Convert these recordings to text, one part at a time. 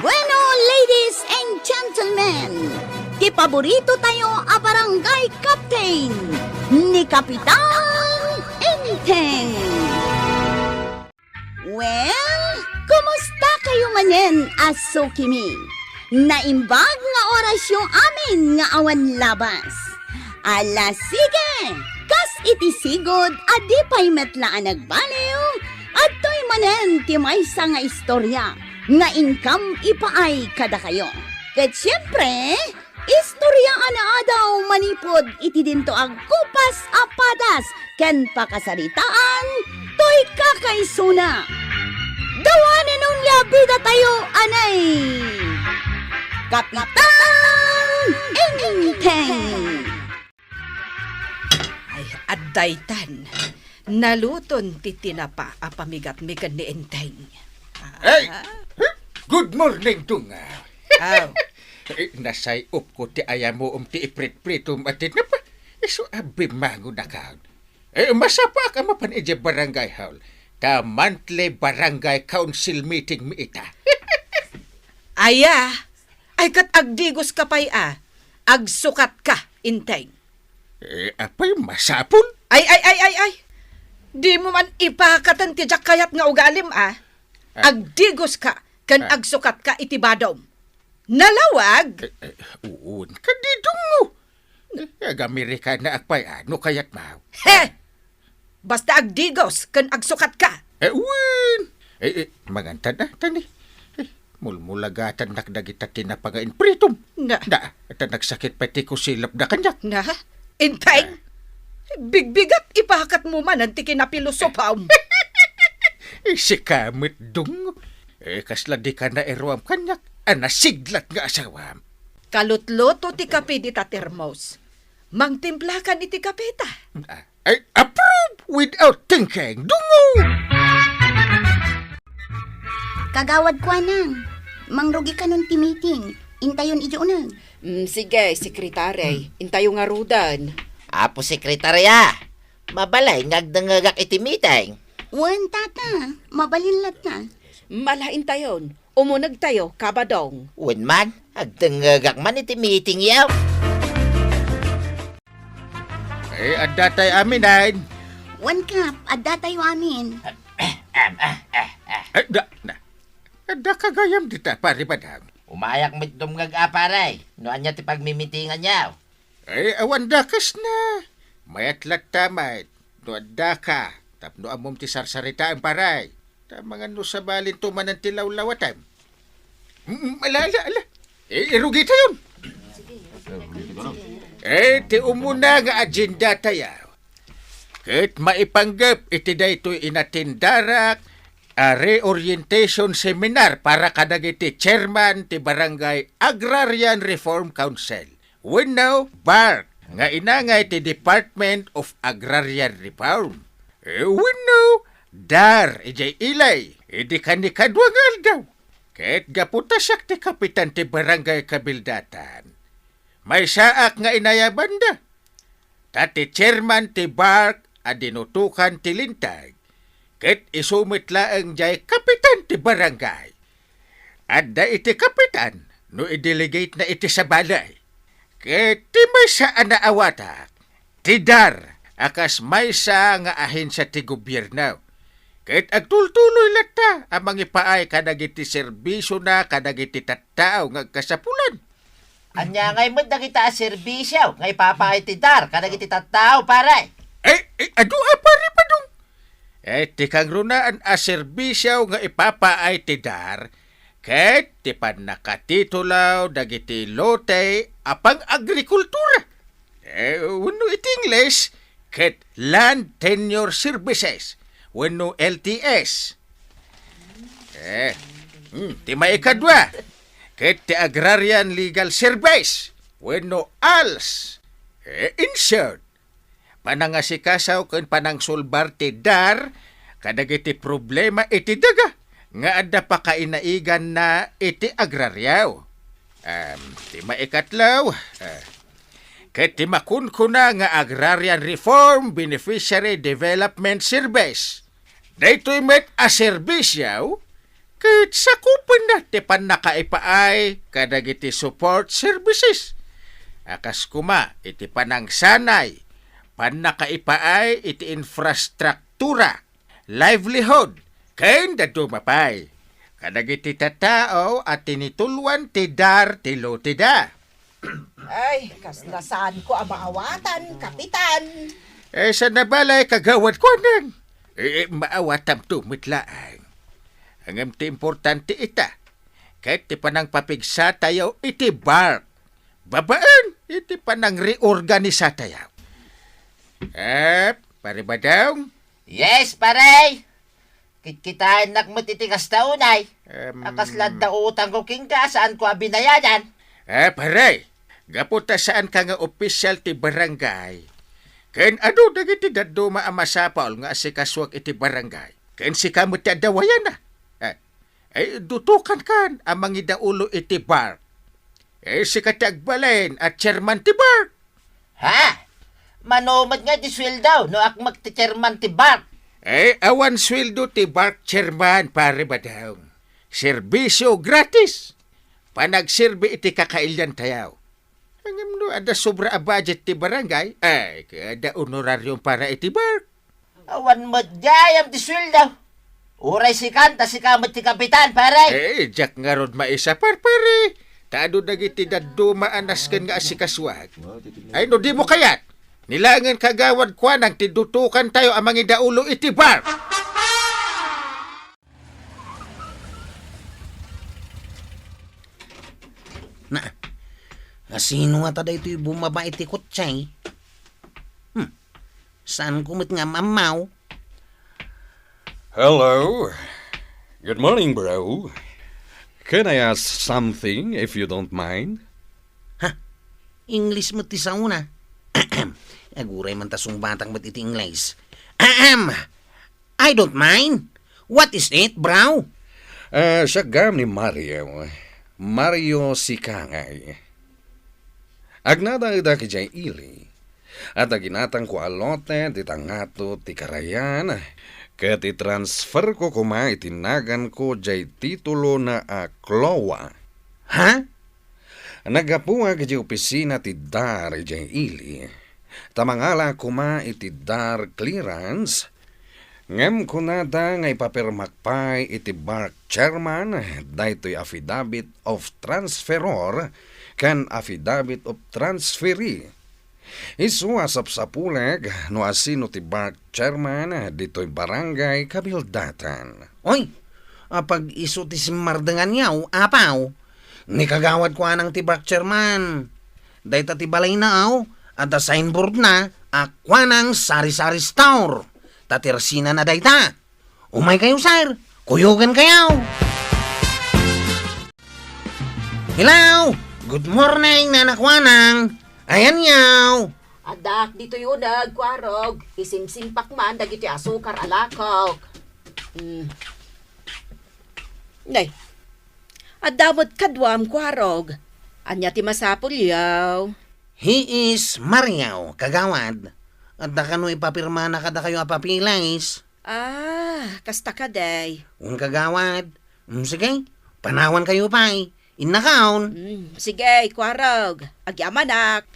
Bueno, ladies and gentlemen, ti paborito tayo a barangay captain ni Kapitan Enteng. Well, kumusta kayo manen, aso kimi? Naimbag nga oras yung amin nga awan labas. Ala sige, kas itisigod adi pa'y metlaan nagbaliw at to'y manen ti maysa nga istorya nga income ipaay kada kayo. Ket siyempre, istorya ana daw manipod iti dinto ag kupas apadas ken pakasaritaan to'y kakaisuna. Dawanin nung yabida tayo anay Kapitan Enteng. Ay, addaytan. Naluton ti tinapa a pamigat-migan ni Enteng. Hey! Good morning, Dunga. Aw, Nasay up ko ti ayam mo ti iprit-pritum at tinapa. So, abimango na ka. Masapa ka mapan ije barangay hall. Ta monthly barangay council meeting mi ita. aya, ay kat agdigos ka pa'y agsukat ka, Enteng. Apay masapul? Ay. Di mo man ipakatan ti jak kayat nga ugalim Agdigos ka, kan agsukat ka itibadom. Nalawag? Uun, kadidong mo. Ag-Amerika na akpay ano kayat mau. He! Basta agdigos, kan agsukat ka. Uun! Magantad na, tani. Mulmulagatan nakdagita tinapagain pritum. Na, At nagsakit pati ko silap na kanyak. na, Enteng? Bigbigat ipahakat mo man ang tikinapilosopaw. Si kamit dung. Kasla di ka na eruam kanyak. Nasiglat nga asawam. Kalutloto ti kape di tatermos. Mangtimplakan iti kapeta. I approve without thinking. Dungo! Kagawad ko anang. Mangrugi ka nun ti meeting. Intayon ijo unang. Sige, sekretary. Intayo nga rudan. Apo sekretarya, mabalay ngagdangagak iti meeting. Wan tata, mabalinlat na. Malain tayon. Umunag tayo, kabadong. Wen man, agdangagak man iti meeting yaw. Adatay aminain. Wan kap, adda tayo amin. Da kagayam dita, pari badang. Umayak mit dumgag aparay, noan niya ti pagmimitingan yaw. Awan dakas na. Mayatlat tamay. Noada ka. Tapno amom ti sarsarita ang paray. Mga no sa balin tuman ng tilaw-lawatan. Ala. Irugi tayon. Ti umuna nga agenda tayaw. Ket maipanggap iti daytoy inatindarak a reorientation seminar para kadagiti chairman ti Barangay Agrarian Reform Council. Wenno BARC nga inangay ti Department of Agrarian Reform. Wenno DAR ijay ilay, idi kanikadwangal daw. Ket gaputasak ti kapitan ti barangay kabildatan. May saak nga inayabanda. Tati chairman ti BARC adinutukan ti lintag. Ket isumit laeng jay kapitan ti barangay. Adda iti kapitan no i-delegate na iti sa balay. Ket ti may saan na awatak. Ti DAR akas may sa nga ahensya ti gobyerno. Ket agtultuloy lata amang ipaay kadagiti serbisyo na kadagiti tattao nga kasapulan. Anya ngay mo dagita a serbisyo, ngay papay ti dar, kadagiti tattao paray. Adu pari pa dong. Ti kang runaan a serbisyo nga ipapaay ti DAR, ket ti pan nakatitulaw dagiti lote apang agrikultura. Wenno iti English, ket Land Tenure Services. Wenno LTS. Ti maikadwa, ket ti Agrarian Legal Service. Wenno ALS. Insured. Panangasikasaw ken panangsulbar ti DAR kadagiti problema iti daga nga adda pa kainaigan na iti agraryaw. Ti maikatlaw, ket ti makunkuna nga Agrarian Reform Beneficiary Development Service. Daytoy met a serbisyaw Ket sakupan na ti panakaipaay kadagiti support services. Akas kuma iti panangsanay, panakaipaay iti infrastruktura, livelihood, ken dadumapay. Kadagiti tatao at tinitulwan ti dar ti lotida. Ay, kaslasaan ko ang maawatan, kapitan. Sa nabalay kagawad ko nang. Maawatam tumitlaan. Ang ti importante ita. Kahit ti panang papigsa tayo iti bark. Babaan iti panang reorganisa tayo. Pare ba daw? Yes, pare! Kikitain nak matitigas taunay. Akas landa utang ko kingka, saan ko abinayanan? Pare, gaputa saan ka nga opisyal ti barangay. Ken ano dagiti daddo maamasapol nga asikaswag iti barangay. Ken si kamot ti adawayan na. Dutukan kan ang mga daulo iti bar. Si katagbalain at chairman ti bar. Ha? Manomad nga di sweldaw no ak magti-chairman ti bar. Awan sweldo ti bar chairman pare ba daw. Serbisyo gratis. Panagserbi iti kakailyan tayaw. Hangam no, ada sobra a budget ti barangay. Kada honorarium para iti bar. Awan madayam ti sweldaw. Uray si kanta si kamot ti kapitan, pare. Jak nga ron maisa pare. Tado dagiti daddo maanasken nga asikaswag. No di mo kayat. Nilangan kagawad kwa nang tidutukan tayo ang mga daulo iti bar. Sino nga tada ito'y bumaba iti kutsay? Saan kumit nga mamaw? Hello. Good morning, bro. Can I ask something if you don't mind? English mo ti sa una. Aguray man tasong batang ba't iti English. I don't mind. What is it, bro? Siya gam ni Mario. Mario Sikangay. Agnada ida ki jay ili. At aginatang ko alote, titangato, ti karayan. Kaya ti-transfer ko kuma itinagan ko jay titulo na Klowa. Ha? Nagapuwa ki jay opisina ti dar jay ili. Tamangala kuma iti dar clearance. Ngem kunada nga ipapirmakpay iti bark chairman daytoy affidavit of transferor kan affidavit of transferee. Isu asap sa puleg no asino ti bark chairman dito'y barangay kabildatan. Oy, pag iso ti simardangan yaw, apaw. Ni kagawad ko anang ti bark chairman. Dayta ti balay na aw, at the signboard na, akwa ng sari-sari store. Tatirsina na dayta. Umay kayo, sir. Kuyugan kayo. Hello! Good morning, nanakwanang. Ayan yaw. Adak, dito yun kwarog. Isimsimpak man, dagiti asukar alakok. Nay, adamot kadwam kwarog. Anya ti masapul yaw. He is Mario, kagawad. At da kano ipapirma na kada kayo apapilais. Kasta ka day. Ang kagawad. Sige, panawan kayo pa'y. Innakaon. Sige, kwarog. Agyamanak.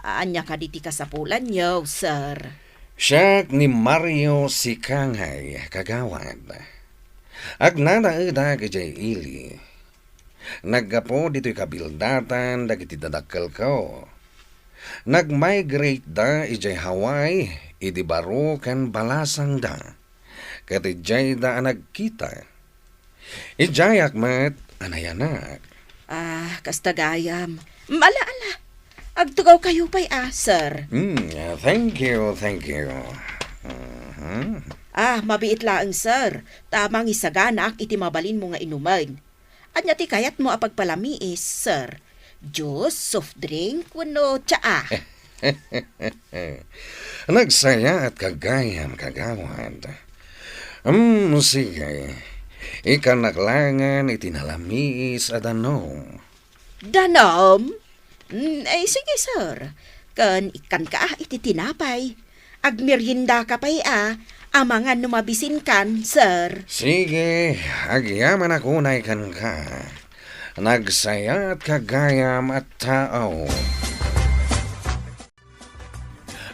Anya ka diti kasapulan yaw, sir. Siya ni Mario Sikangay, kagawad. Agnada ida ki jay ili. Naggapo dito'y kabildatan dagiti dadakkel ko. Nag-migrate da ijay Hawaii, idi baro kan balasang da. Kat ijay da nagkita. Ijay akmat anayanak. Kasta gayam. Ala. Agtugaw kayo pa'y, sir. Thank you. Mabiit laang, sir. Tamang isaganak iti mabalin mo nga inuman. Anya ti kayat mo apagpalamiis, sir. Juice, soft drink, kuno, tsaa. Nagsaya at kagayam kagawad. Sige. Ikanaklangan itinalamis at ano. Danom? Sige, sir. Kan ikan ka iti tinapay. Agmerienda ka pa'y Amangan numabisin kan, sir. Sige, agyaman ako naikan ka. Nagsayat kagayam at tao.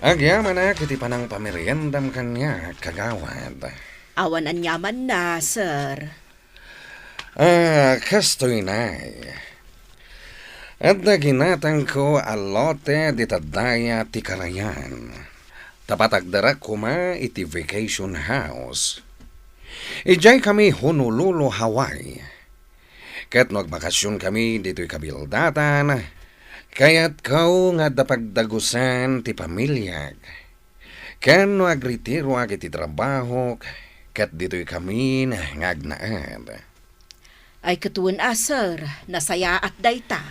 Agyaman na kiti panang pameriendam kanya kagawad. Awan ang yaman na, sir. Kastoy nay. At naginatang ko alote di tadaya ti karayan. Tapatagdara kuma iti vacation house. Ijay kami Honolulu, Hawaii. Kat nagbakasyon kami dito'y kabildatan, kaya't kau nga dapagdagusan ti pamilyag. Ken agritiro ag iti trabaho, kat dito'y kami ngagnaad. Ay katuan sir. Nasaya at dayta.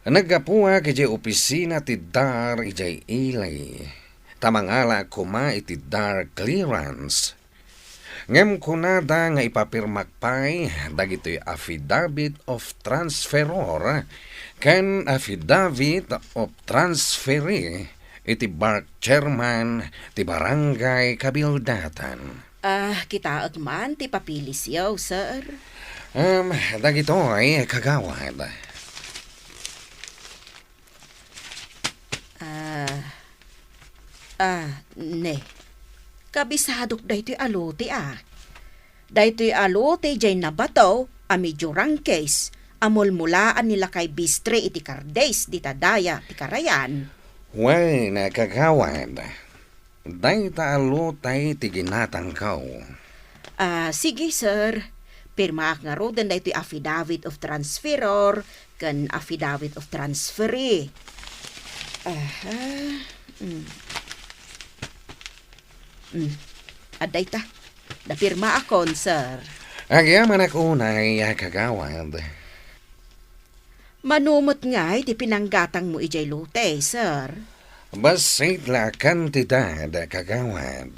Naggapuwa kay opisina ti Dar ijay ilay. Tamangala kuma iti Dar clearance. Ngem kunada nga ipapirmakpay dagitoy affidavit of transferor ken affidavit of transferee iti bark chairman ti barangay kabildatan. Kita agman ti papilis yaw, sir. Dagitoy kagawad. Ne. Kabisadok daytoy alote Daytoy alote jay nabataw, medyo rangkes, amulmulaan nila kay bistre iti kardes di tadaya ti karayan. Well, nakagawad. Dayta alutay ti ginatangkaw. Sige, sir. Pirmaak nga ro den daytoy affidavit of transferor ken affidavit of transferee. Aday ta. Napirma akon, sir. Agyaman ako unay kagawad. Manumot nga ti pinanggatang mo ijay lute, sir. Basit la kantidad kagawad.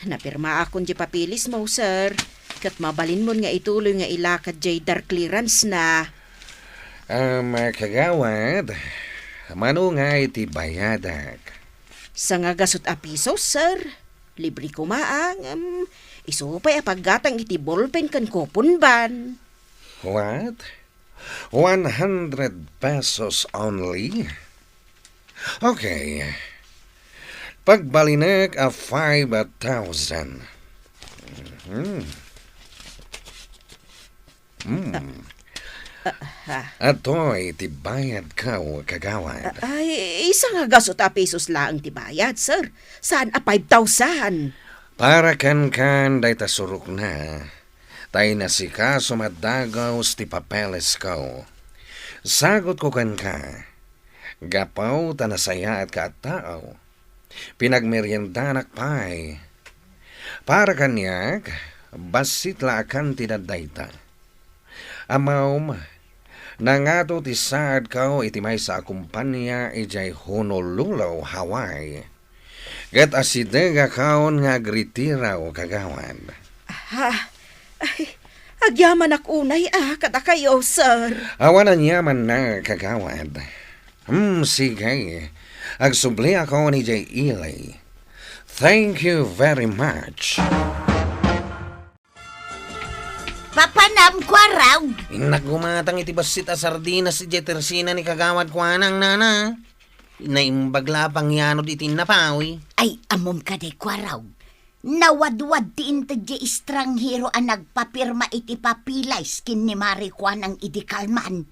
Napirma akon di papilis mo, sir. Kat mabalin mo nga ituloy nga ilakad jay dar clearance na. Kagawad, mano nga iti bayadak. Sa nga gasot a piso, sir. Libre kumaang. Isupay a paggatang iti ballpen kan kupon ban. What? 100 pesos only? Okay. Pagbalinak a 5,000. Ato'y tibayad ka o kagawad. Ay, isa nga gasot a pesos lang tibayad, sir. Saan a 5,000? Para kan day tasurok na. Tay na si ka sumadagaw ti papeles ko. Sagot ko kan ka. Gapaw tanasaya at ka at tao. Pinagmeriendanak pa'y. Para kanyak, basit la akan tinadayta. Amaw, nangato ti saad kao iti may sa kumpanya ijay Honolulu, Hawaii. Gat asidega kaon nga gritiraw kagawan. Agyaman ak unay kada kayo, sir. Awanan yaman na kagawad. Sige. Agsubli ako ni Jay Eli. Thank you very much. Papanam ko raw. Inagumatang iti basit a sardinas si Jetersina ni kagawad ko anang nana. Naimbagla pang yanod iti napawi. Ay, amom ka day ko raw. Nawadwad ti intadya estranghero ang nagpapirma iti papilay skin ni Marikwa ng idikalman.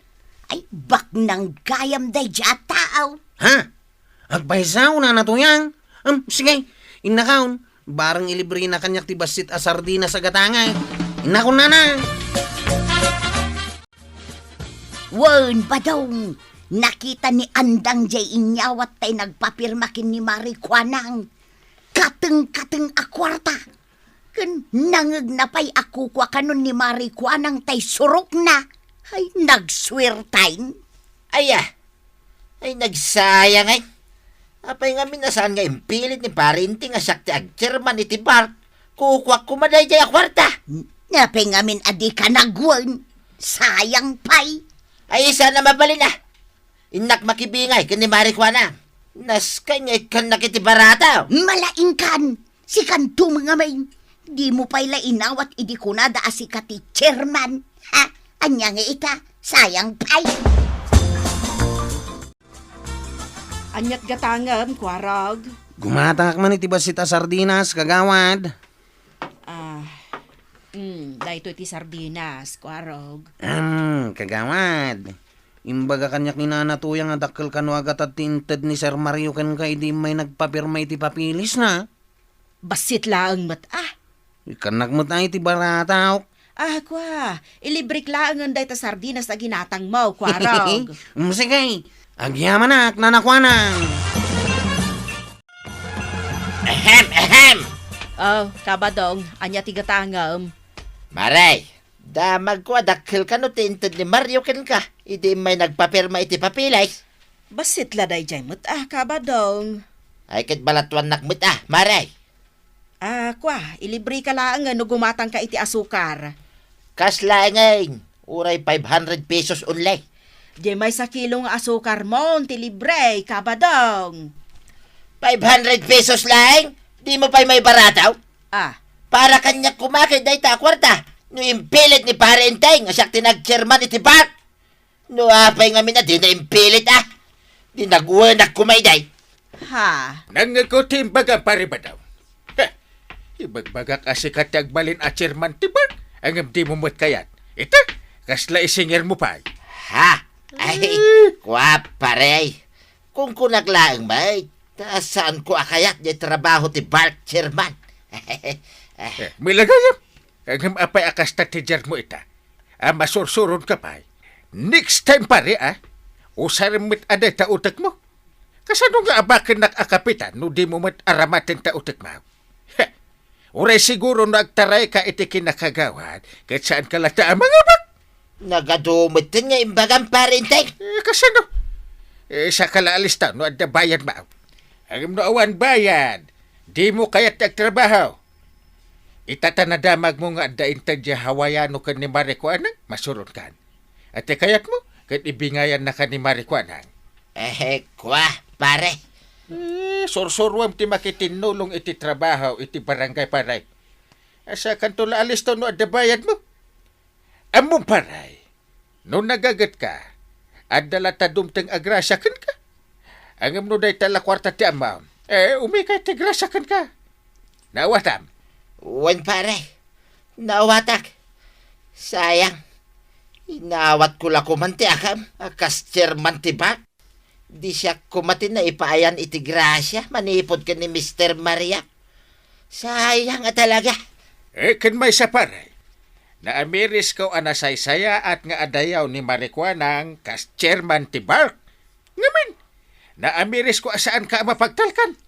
Ay, bak ng gayam day dya tao. Ha? Agpaisaw na natuyang? Sige, inakaon. Barang ilibre na kanyak ti basit a sardinas sa gatangay. Inakon na. Wen badong, nakita ni Andang jay inyawat tay nagpapirma kin ni Marikwa ng kateng-kateng akwarta. Kan nangag na pa'y ako kwa kanon ni Marikwa ng tay surok na. Ay, nagswertain. Ay nagsayang ay. Apay nga minasaan nga impilit ni parinti nga sakti agcherman iti bark. Kukwak kumaday jay akwarta. Napingamin adi ka nagwan. Sayang pa'y. Ay isa na mabalin na. Inak makibingay kani Marikwa na. Nas kanya kan nakitibarata. Malaingkan, si kanto mga may, di mo pa'y inawat idi kunada si kati chairman. Ha? Anya nga ita, sayang pa'y. Anyat gatangam, kwarog. Gumatak man iti basita sardinas, kagawad. Dahito iti sardinas, kwarog. Kagawad. Imbaga kanyak ni nanatuyang adakkel kanu agat at tinted ni Sir Mario ken ka di may nagpapirma iti papilis na. Basit laang mat, Ikanak mo tayo iti barataw. kwa, ilibrik laang ang dahito sardinas na ginatang mo, kwarog. Sige, agyamanak, nanakwanang. Ahem! Kabadong, anya ti gatangam. Maray, damag ko adakil ka no tinted ni Mario ken ka. Idi may nagpapirma iti papilay. Basit la day jay mat, kabadong. Ay ket balatuan nakmit Maray. Kwa, ilibri ka laang no gumatang ka iti asukar. Kasla ngayon, uray 500 pesos only. Di may sa kilong asukar mo, ti libre, kabadong. 500 pesos lang? Di mo pa'y may barataw? Para kanya kumakay day ta kwarta. No impilit ni parentay nga siya tinag-chairman iti bar. No apay nga mina di na impilit Di nagwanak kumayday. Nangagutim baga pare ba daw? Ibagbaga kasi katagbalin a chairman tibar. Ang di mo mo't kayat. Ito, kasla isinger mo pa. Ay, kwa pare. Kung kunaglaang may, saan ko akayat di trabaho ti bar chairman? Milagayam. Ang apay akas tatijar mo ita. Masursurun ka pa. Next time pare usarimit aday ta utak mo. Kasano nga abakin nakakapitan no di mo mat aramatin ta utak mo. Uray siguro nagtaray ka iti kinakagawad kahit saan ka lata ang mga bak. Nagadumit nga imbagang parentay. Kasano? Sa kalalista no adda bayad mo. Ang no awan bayad. Di mo kaya't nagtrabaho. Itatanadamag mo nga adda intadya hawayano ka ni Marikuanang, masurun kan. At kayat mo, kahit ibingayan na ka ni Marikuanang. Kwa, pare. Sursurwam ti makitinulong iti trabaho iti barangay paray. Asa kantula alisto no adda bayad mo. Among paray, no nagagat ka, adda lata dumteng agrasya kan ka. Ang amno day tala kwarta ti amaw. Umikay ti grasya kan ka. Nawatam. Wan pare, nawatak. Sayang, inawat ko la kumanti akam, akas chairman ti bak. Di siya kumatin na ipaayan iti grasya, manipod ka ni Mr. Maria. Sayang talaga. Kan may sa paray. Naamiris ko anasaysaya at nga adayaw ni Marikuanang kas chairman ti Bark. Ngamin, naamiris ko asaan ka mapagtalkan.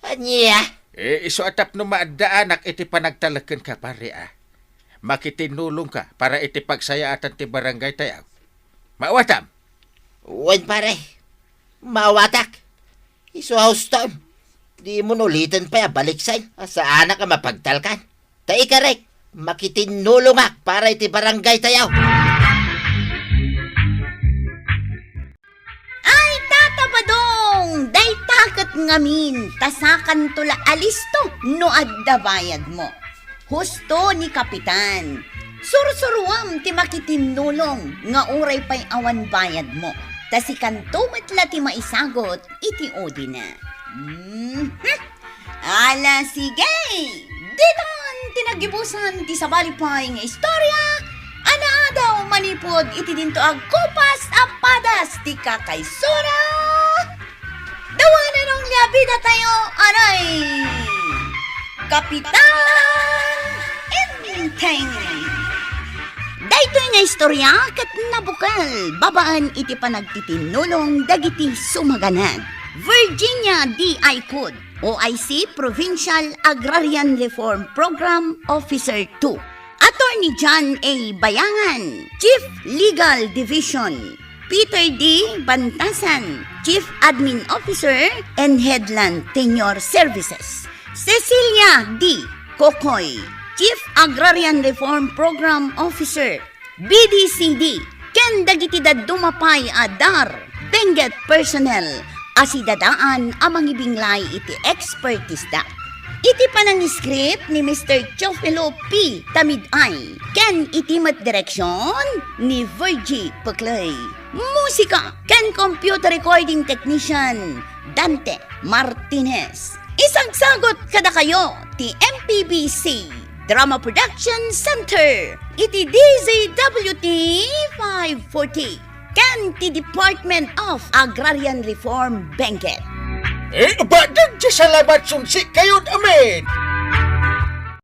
Anya? Iso atap no maadaanak iti panagtalakan ka pare Makitinulong ka para iti pagsayaatan ti barangay tayaw. Mawatam. Wan pare, mawatak. Iso house time. Di mo nulitin pa baliksay. Saan ka mapagtalkan? Ta ikarek, makitinulong para iti barangay tayaw. Ay, tatabadong! Day takat ngamin, tasakan tula alisto no adda bayad mo. Husto ni Kapitan. Sursuruam ti makitinulong nga uray pa'y awan bayad mo. Tasikan tumatla ti maisagot iti odi na. Ala sige! Ditan tinagibusan ti sabalipay nga istorya. Ana daw manipod iti dinto agkupas apadas ti kakaysura. Dawanan ng labida tayo, anay! Kapitan Enteng! Dayto nga istorya kat nabukal babaan iti panagtitinulong dagiti sumaganan. Virginia D.I. Code, OIC Provincial Agrarian Reform Program Officer 2. Attorney John A. Bayangan, Chief Legal Division. Peter D. Bantasan, Chief Admin Officer and Headland Tenure Services. Cecilia D. Kokoy, Chief Agrarian Reform Program Officer. BDCD, Ken Dagiti Dumapay Adar, Benguet Personnel, Asidadaan amang ibinglay iti expertista. Iti panang script ni Mr. Chofelo P. Tamiday. Ken iti mat direksyon ni Virgie Paclay. Musika ken computer recording technician Dante Martinez. Isang sagot kada kayo ti MPBC Drama Production Center iti DZWT 540 ken ti Department of Agrarian Reform Benguet. Ba, salamat sunsik kayo, amin!